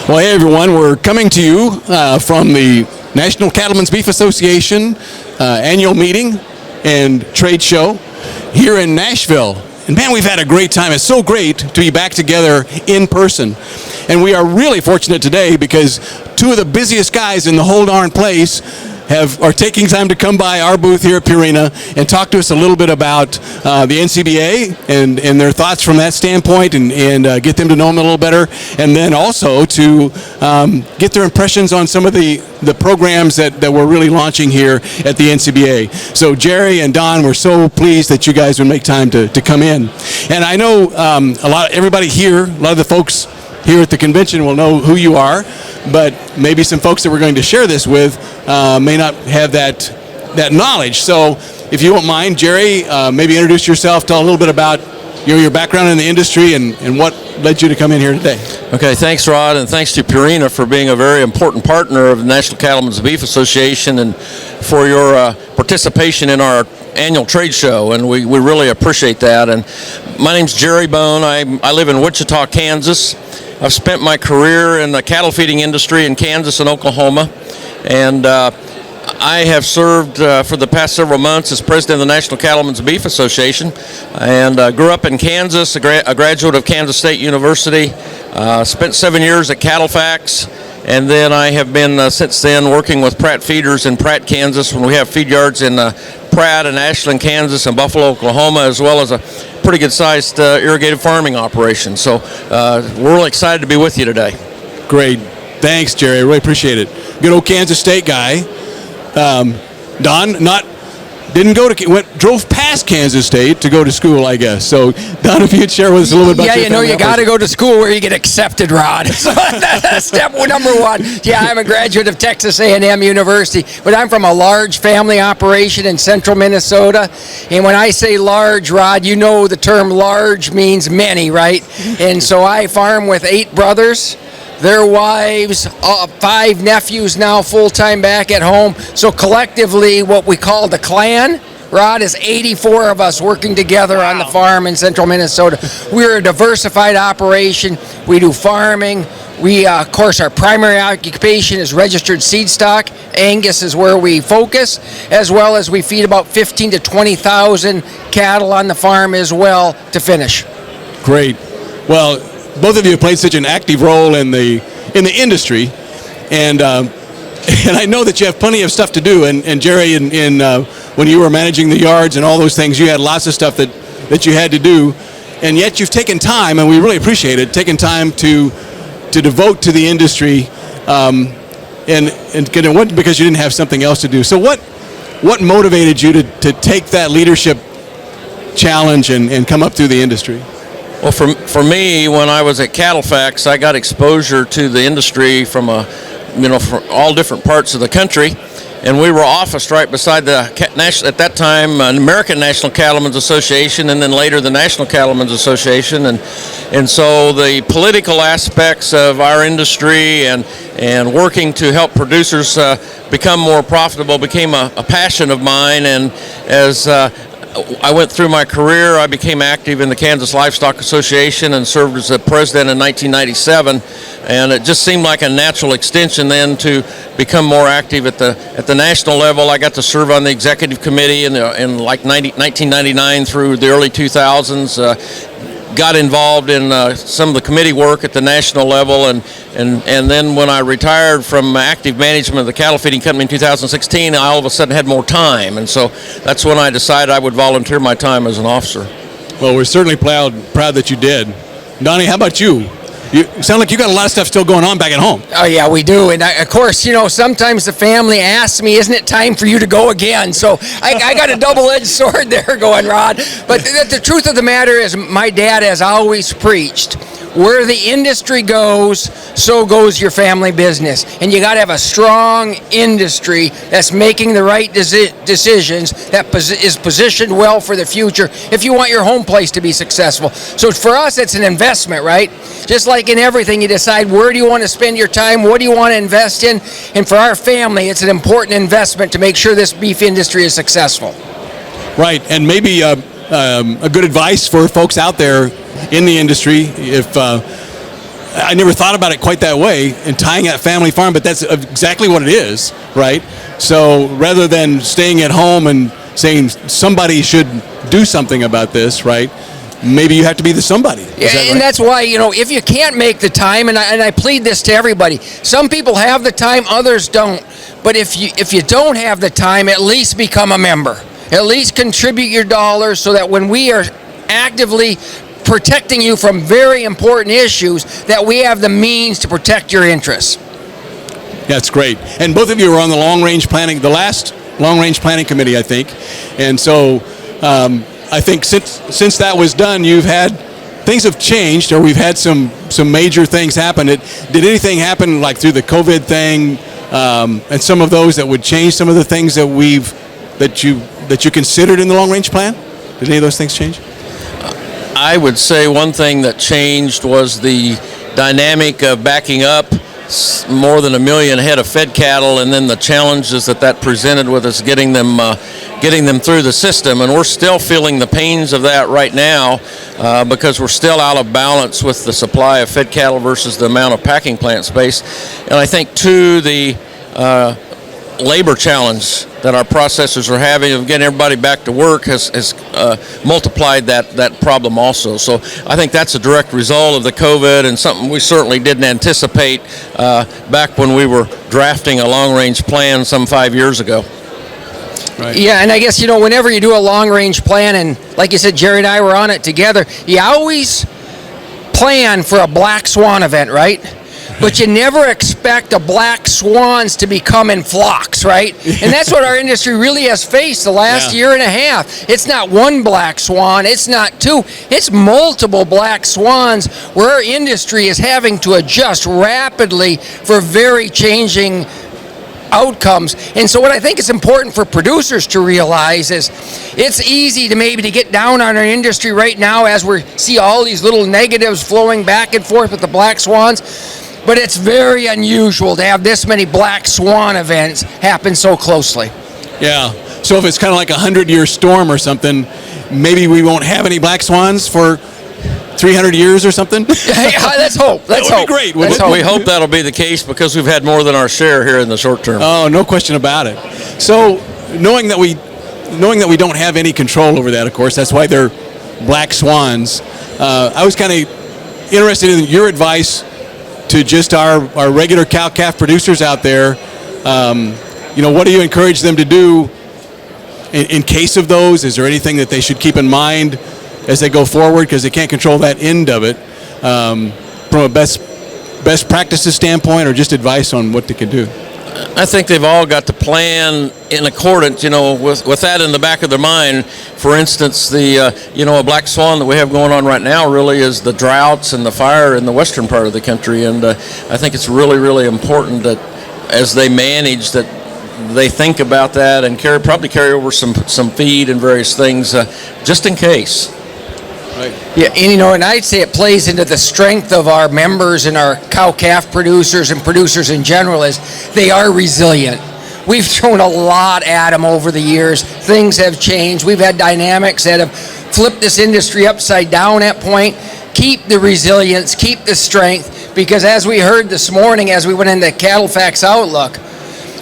Well, hey everyone, we're coming to you from the National Cattlemen's Beef Association annual meeting and trade show here in Nashville. And man, we've had a great time. It's so great to be back together in person. And we are really fortunate today because two of the busiest guys in the whole darn place are taking time to come by our booth here at Purina and talk to us a little bit about the NCBA and their thoughts from that standpoint and get them to know them a little better, and then also to get their impressions on some of the programs that we're really launching here at the NCBA. So Jerry and Don, we're so pleased that you guys would make time to come in. And I know everybody here, a lot of the folks here at the convention will know who you are, but maybe some folks that we're going to share this with may not have that knowledge. So if you won't mind, Jerry, maybe introduce yourself, tell a little bit about your background in the industry and what led you to come in here today. Okay, thanks Rod, and thanks to Purina for being a very important partner of the National Cattlemen's Beef Association and for your participation in our annual trade show, and we really appreciate that. And my name's Jerry Bohn. I live in Wichita, Kansas. I've spent my career in the cattle feeding industry in Kansas and Oklahoma, and I have served for the past several months as president of the National Cattlemen's Beef Association, and grew up in Kansas, a graduate of Kansas State University, spent 7 years at Cattlefax, and then I have been since then working with Pratt Feeders in Pratt, Kansas, when we have feed yards in Pratt and Ashland, Kansas, and Buffalo, Oklahoma, as well as a pretty good-sized irrigated farming operation. So we're really excited to be with you today. Great. Thanks, Jerry. I really appreciate it. Good old Kansas State guy. Don, drove past Kansas State to go to school, I guess. So, Don, if you could share with us a little bit about your family. You got to go to school where you get accepted, Rod. So that's step number one. Yeah, I'm a graduate of Texas A&M University, but I'm from a large family operation in central Minnesota. And when I say large, Rod, you know the term large means many, right? And so I farm with 8 brothers, their wives, 5 nephews now full-time back at home. So collectively, what we call the clan, Rod, is 84 of us working together on the farm in central Minnesota. We're a diversified operation. We do farming. We, of course, our primary occupation is registered seed stock. Angus is where we focus, as well as we feed about 15 to 20,000 cattle on the farm as well to finish. Great. Well, both of you have played such an active role in the industry, and I know that you have plenty of stuff to do. And Jerry, when you were managing the yards and all those things, you had lots of stuff that you had to do, and yet you've taken time, and we really appreciate it, taken time to devote to the industry, because you didn't have something else to do. So what motivated you to take that leadership challenge and come up through the industry? Well, for me, when I was at Cattlefax, I got exposure to the industry from all different parts of the country, and we were officed right beside at that time, American National Cattlemen's Association, and then later the National Cattlemen's Association, and so the political aspects of our industry and working to help producers become more profitable became a passion of mine, and as I went through my career, I became active in the Kansas Livestock Association and served as a president in 1997, and it just seemed like a natural extension then to become more active at the national level. I got to serve on the executive committee in 1999 through the early 2000s. Got involved in some of the committee work at the national level, and then when I retired from active management of the cattle feeding company in 2016, I all of a sudden had more time, and so that's when I decided I would volunteer my time as an officer. Well, we're certainly proud that you did. Donnie, how about you? You sound like you got a lot of stuff still going on back at home. Oh, yeah, we do. And of course, sometimes the family asks me, isn't it time for you to go again? So I got a double-edged sword there going, Rod. But the truth of the matter is my dad has always preached, where the industry goes, so goes your family business. And you got to have a strong industry that's making the right decisions, that is positioned well for the future if you want your home place to be successful. So for us, it's an investment, right? Just like in everything, you decide where do you want to spend your time, what do you want to invest in, and for our family, it's an important investment to make sure this beef industry is successful. Right, and maybe a good advice for folks out there in the industry, if I never thought about it quite that way and tying that family farm, but that's exactly what it is, right? So rather than staying at home and saying somebody should do something about this, right? Maybe you have to be the somebody. Yeah, and that's why, if you can't make the time, and I plead this to everybody, some people have the time, others don't. But if you don't have the time, at least become a member. At least contribute your dollars so that when we are actively protecting you from very important issues, that we have the means to protect your interests. That's great. And both of you were on the long-range planning, the last long-range planning committee, I think. And so I think since that was done, things have changed, or we've had some major things happen. Did anything happen like through the COVID thing, and some of those that would change some of the things that you considered in the long-range plan? Did any of those things change? I would say one thing that changed was the dynamic of backing up more than 1 million head of fed cattle, and then the challenges that presented with us getting them through the system. And we're still feeling the pains of that right now because we're still out of balance with the supply of fed cattle versus the amount of packing plant space. And I think, too, the labor challenge that our processors are having of getting everybody back to work has multiplied that problem also. So I think that's a direct result of the COVID, and something we certainly didn't anticipate back when we were drafting a long-range plan some 5 years ago. Right. Yeah, and I guess, whenever you do a long-range plan, and like you said, Jerry and I were on it together, you always plan for a black swan event, right? But you never expect the black swans to become in flocks, right? And that's what our industry really has faced the last year and a half. It's not one black swan, it's not two, it's multiple black swans where our industry is having to adjust rapidly for very changing outcomes. And so what I think is important for producers to realize is it's easy to get down on our industry right now as we see all these little negatives flowing back and forth with the black swans. But it's very unusual to have this many black swan events happen so closely. Yeah. So if it's kind of like a 100-year storm or something, maybe we won't have any black swans for 300 years or something? Let's hope. That would be great. We hope that'll be the case because we've had more than our share here in the short term. Oh, no question about it. So knowing that we don't have any control over that, of course, that's why they're black swans. I was kind of interested in your advice to just our regular cow-calf producers out there. What do you encourage them to do in case of those? Is there anything that they should keep in mind as they go forward, because they can't control that end of it, from a best practices standpoint, or just advice on what they can do? I think they've all got to plan in accordance, with that in the back of their mind. For instance, a black swan that we have going on right now really is the droughts and the fire in the western part of the country. And I think it's really, really important that as they manage that, they think about that and probably carry over some feed and various things just in case. Right. Yeah, and I'd say it plays into the strength of our members and our cow-calf producers and producers in general is they are resilient. We've thrown a lot at them over the years. Things have changed. We've had dynamics that have flipped this industry upside down at point. Keep the resilience, keep the strength, because as we heard this morning, as we went into Cattlefax Outlook,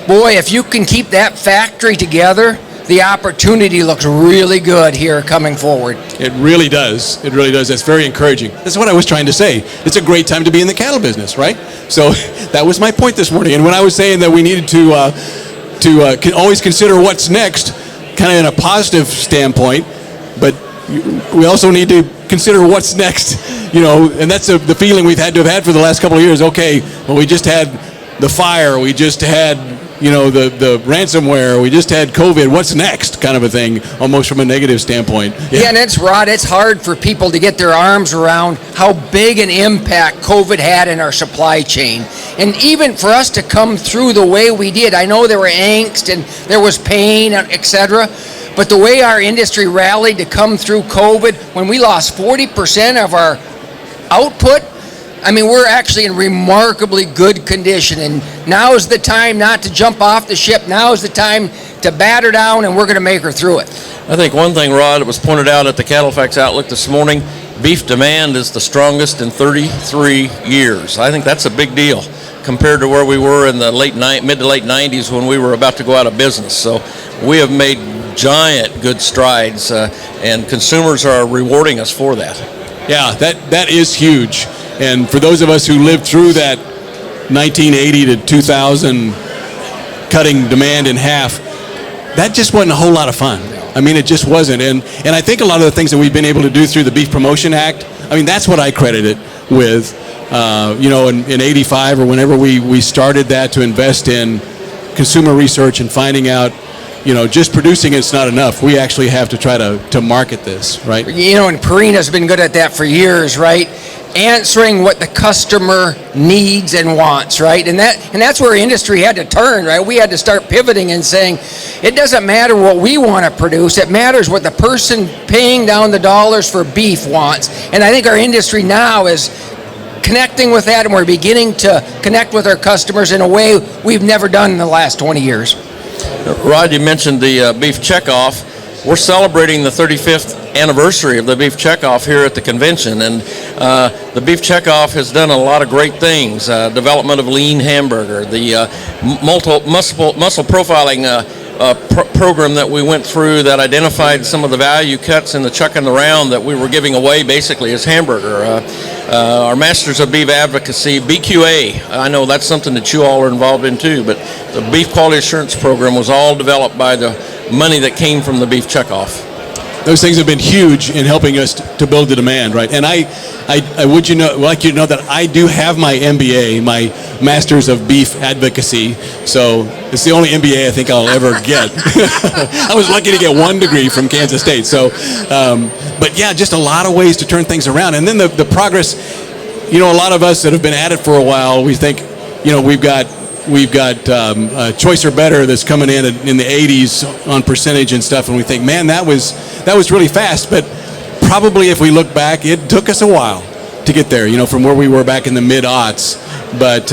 boy, if you can keep that factory together, the opportunity looks really good here coming forward. It really does. It really does. That's very encouraging. That's what I was trying to say. It's a great time to be in the cattle business, right? So that was my point this morning. And when I was saying that we needed to always consider what's next, kind of in a positive standpoint, but we also need to consider what's next, and that's the feeling we've had to have had for the last couple of years. Okay, well, we just had the fire, we just had the ransomware, we just had COVID, what's next, kind of a thing, almost from a negative standpoint. Yeah, and it's hard for people to get their arms around how big an impact COVID had in our supply chain. And even for us to come through the way we did, I know there were angst and there was pain, etc., but the way our industry rallied to come through COVID, when we lost 40% of our output, we're actually in remarkably good condition, and now is the time not to jump off the ship. Now is the time to batter down, and we're going to make her through it. I think one thing, Rod, that was pointed out at the Cattlefax Outlook this morning beef demand is the strongest in 33 years. I think that's a big deal compared to where we were in the mid to late 90s when we were about to go out of business. So we have made giant good strides, and consumers are rewarding us for that. Yeah, that is huge. And for those of us who lived through that 1980 to 2000 cutting demand in half, that just wasn't a whole lot of fun. I mean, it just wasn't. And I think a lot of the things that we've been able to do through the Beef Promotion Act, I mean, that's what I credit it with. In 85 or whenever we started that to invest in consumer research and finding out, just producing it's not enough. We actually have to try to market this, right? And Purina's been good at that for years, right? Answering what the customer needs and wants, right? And that's where industry had to turn, right? We had to start pivoting and saying, it doesn't matter what we want to produce, it matters what the person paying down the dollars for beef wants. And I think our industry now is connecting with that, and we're beginning to connect with our customers in a way we've never done in the last 20 years. Rod, you mentioned the beef checkoff. We're celebrating the 35th anniversary of the beef checkoff here at the convention, and the beef checkoff has done a lot of great things. Development of lean hamburger, the muscle profiling program that we went through that identified some of the value cuts in the chuck and the round that we were giving away basically as hamburger. Our Masters of Beef Advocacy, BQA, I know that's something that you all are involved in too, but the Beef Quality Assurance Program was all developed by the money that came from the beef checkoff. Those things have been huge in helping us to build the demand, right? And I would like you to know that I do have my MBA, my Masters of Beef Advocacy. So it's the only MBA I think I'll ever get. I was lucky to get 1 degree from Kansas State. So, but yeah, just a lot of ways to turn things around. And then the progress, a lot of us that have been at it for a while, we think, we've got Choice or Better that's coming in the 80s on percentage and stuff, and we think, man, that was really fast. But probably if we look back, it took us a while to get there, from where we were back in the mid-aughts. But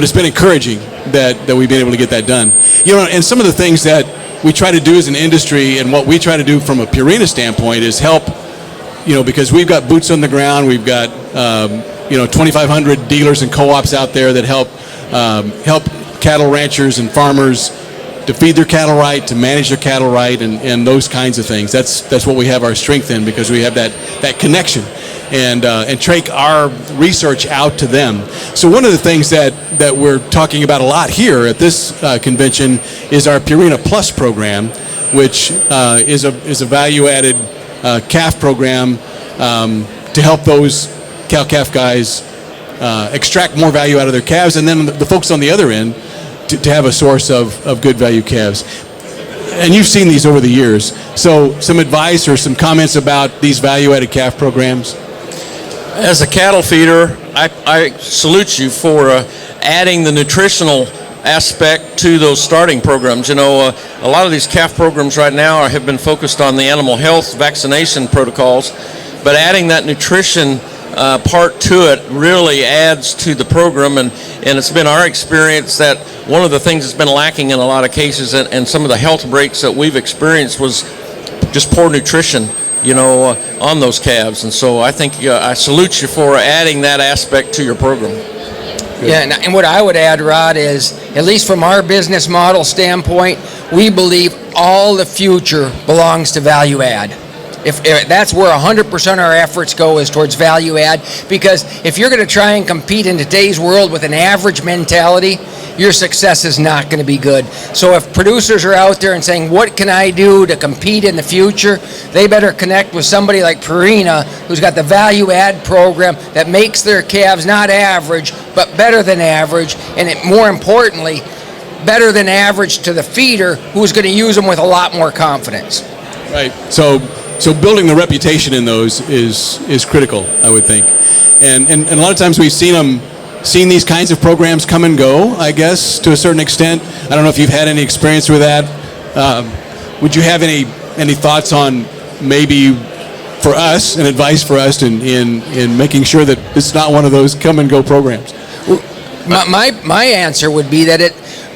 it's been encouraging that we've been able to get that done. And some of the things that we try to do as an industry, and what we try to do from a Purina standpoint, is help. Because we've got boots on the ground, we've got 2,500 dealers and co-ops out there that help cattle ranchers and farmers to feed their cattle right, to manage their cattle right, and those kinds of things. That's what we have our strength in, because we have that connection, and take our research out to them. So one of the things that we're talking about a lot here at this convention is our Purina Plus program, which is a value-added calf program to help those cow-calf guys extract more value out of their calves, and then the folks on the other end to have a source of good value calves. And you've seen these over the years. So some advice or some comments about these value-added calf programs? As a cattle feeder, I salute you for adding the nutritional aspect to those starting programs. A lot of these calf programs right now have been focused on the animal health vaccination protocols, but adding that nutrition part to it really adds to the program, and it's been our experience that one of the things that's been lacking in a lot of cases, and some of the health breaks that we've experienced, was just poor nutrition, on those calves. And so I think I salute you for adding that aspect to your program. Good. Yeah, and what I would add, Rod, is, at least from our business model standpoint, we believe all the future belongs to value add. If that's where 100% of our efforts go, is towards value add, because if you're going to try and compete in today's world with an average mentality, your success is not going to be good. So if producers are out there and saying, what can I do to compete in the future, they better connect with somebody like Purina, who's got the value add program that makes their calves not average, but better than average, and more importantly, better than average to the feeder, who's going to use them with a lot more confidence. Right. So building the reputation in those is critical, I would think, and a lot of times we've seen these kinds of programs come and go, I guess, to a certain extent. I don't know if you've had any experience with that. Would you have any thoughts on maybe for us, and advice for us in making sure that it's not one of those come and go programs? My answer would be that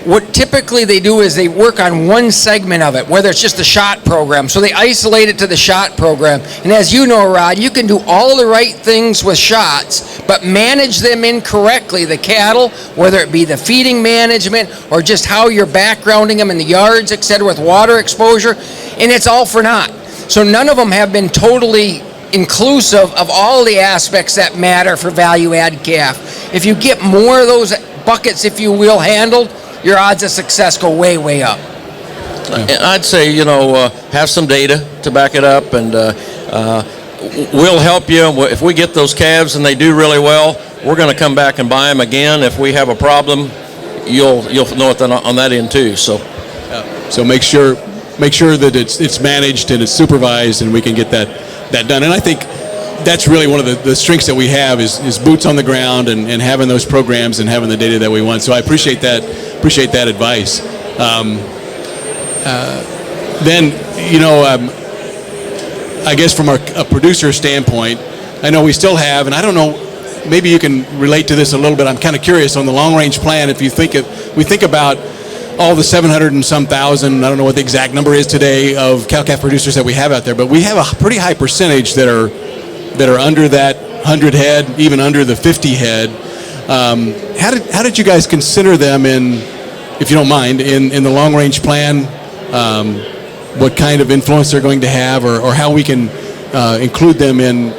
what typically they do is they work on one segment of it, whether it's just the shot program. So they isolate it to the shot program. And as you know, Rod, you can do all the right things with shots, but manage them incorrectly, the cattle, whether it be the feeding management or just how you're backgrounding them in the yards, et cetera, with water exposure, and it's all for naught. So none of them have been totally inclusive of all the aspects that matter for value-add calf. If you get more of those buckets, if you will, handled, your odds of success go way, way up. I'd say, have some data to back it up, and we'll help you. If we get those calves and they do really well, we're going to come back and buy them again. If we have a problem, you'll know it on that end too. So make sure that it's managed and it's supervised, and we can get that done. And I think that's really one of the strengths that we have is boots on the ground and having those programs and having the data that we want. So I appreciate that advice. I guess from a producer standpoint, I know we still have, and I don't know, maybe you can relate to this a little bit. I'm kind of curious on the long range plan. If we think about all the 700 and some thousand, I don't know what the exact number is today, of cow-calf producers that we have out there, but we have a pretty high percentage that are under that 100 head, even under the 50 head. How did you guys consider them if you don't mind, in the long range plan? What kind of influence they're going to have, or how we can include them in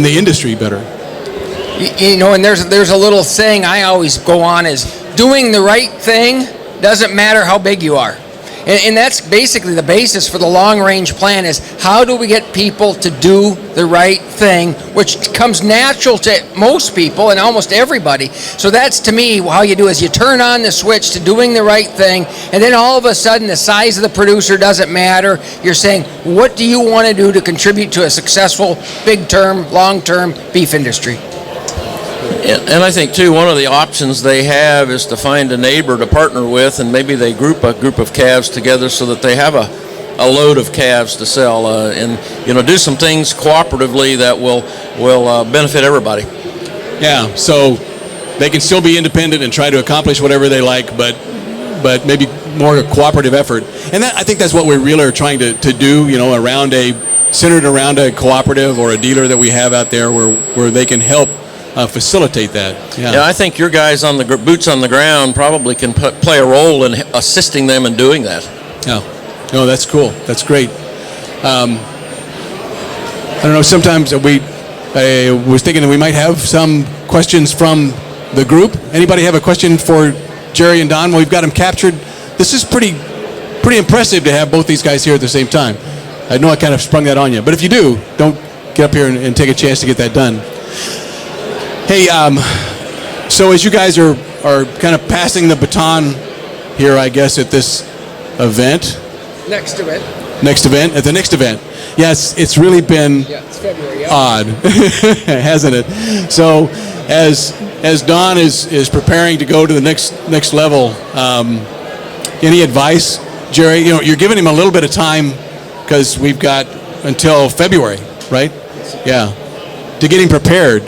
the industry better? And there's a little saying I always go on is doing the right thing doesn't matter how big you are. And that's basically the basis for the long-range plan is how do we get people to do the right thing, which comes natural to most people and almost everybody. So that's, to me, how you do is you turn on the switch to doing the right thing, and then all of a sudden the size of the producer doesn't matter. You're saying, what do you want to do to contribute to a successful, big-term, long-term beef industry? And I think, too, one of the options they have is to find a neighbor to partner with, and maybe they group a group of calves together so that they have a load of calves to sell, and do some things cooperatively that will benefit everybody. Yeah, so they can still be independent and try to accomplish whatever they like, but maybe more a cooperative effort. And I think that's what we really are trying to do, centered around a cooperative or a dealer that we have out there where they can help facilitate that. Yeah, I think your guys on the boots on the ground probably can play a role in assisting them in doing that. Yeah, no, that's cool. That's great. I don't know. Sometimes I was thinking that we might have some questions from the group. Anybody have a question for Jerry and Don? Well, we've got them captured. This is pretty impressive to have both these guys here at the same time. I know I kind of sprung that on you, but if you do, don't get up here and take a chance to get that done. Hey, so as you guys are kind of passing the baton here, I guess, at this event. Next event. At the next event. Yes, it's really been it's February, odd, hasn't it? So as Don is preparing to go to the next level, any advice, Jerry? You're giving him a little bit of time because we've got until February, right? Yeah, to get him prepared.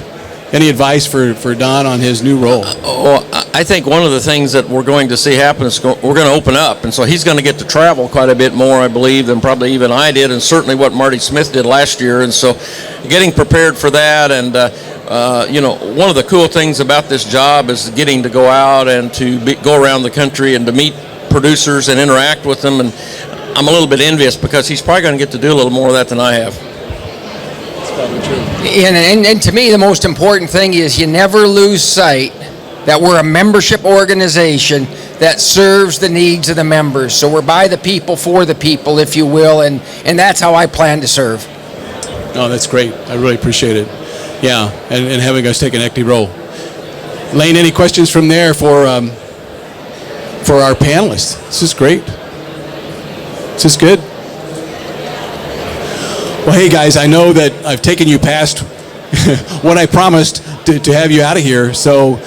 Any advice for Don on his new role? I think one of the things that we're going to see happen is we're going to open up, and so he's going to get to travel quite a bit more, I believe, than probably even I did, and certainly what Marty Smith did last year. And so getting prepared for that, and one of the cool things about this job is getting to go out and to go around the country and to meet producers and interact with them. And I'm a little bit envious because he's probably going to get to do a little more of that than I have. And to me, the most important thing is you never lose sight that we're a membership organization that serves the needs of the members. So we're by the people, for the people, if you will, and that's how I plan to serve. No, that's great. I really appreciate it. Yeah, and having us take an active role. Lane, any questions from there for our panelists? This is great. This is good. Well, hey guys, I know that I've taken you past what I promised to have you out of here. So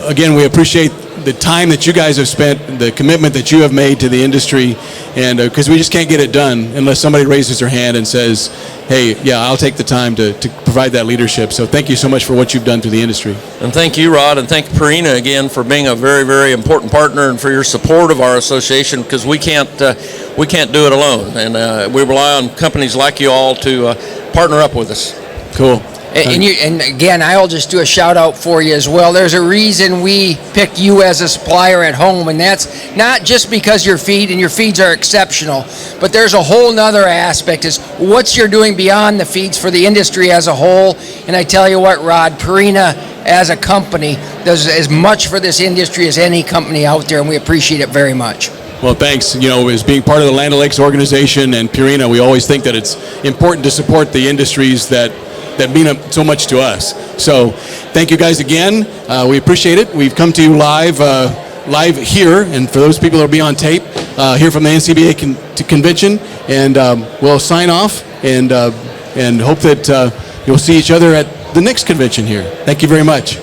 again, we appreciate the time that you guys have spent, the commitment that you have made to the industry, and because we just can't get it done unless somebody raises their hand and says, hey, yeah, I'll take the time to provide that leadership. So thank you so much for what you've done through the industry. And thank you, Rod, and thank Purina again for being a very, very important partner and for your support of our association, because we can't do it alone, and we rely on companies like you all to partner up with us. Cool. And again, I'll just do a shout out for you as well. There's a reason we picked you as a supplier at home, and that's not just because your feeds are exceptional, but there's a whole nother aspect is what you're doing beyond the feeds for the industry as a whole. And I tell you what, Rod, Purina as a company does as much for this industry as any company out there, and we appreciate it very much. Well, thanks. As being part of the Land O'Lakes organization and Purina, we always think that it's important to support the industries that mean so much to us. So thank you guys again. We appreciate it. We've come to you live here, and for those people that will be on tape, here from the NCBA convention, and we'll sign off and hope that you'll see each other at the next convention here. Thank you very much.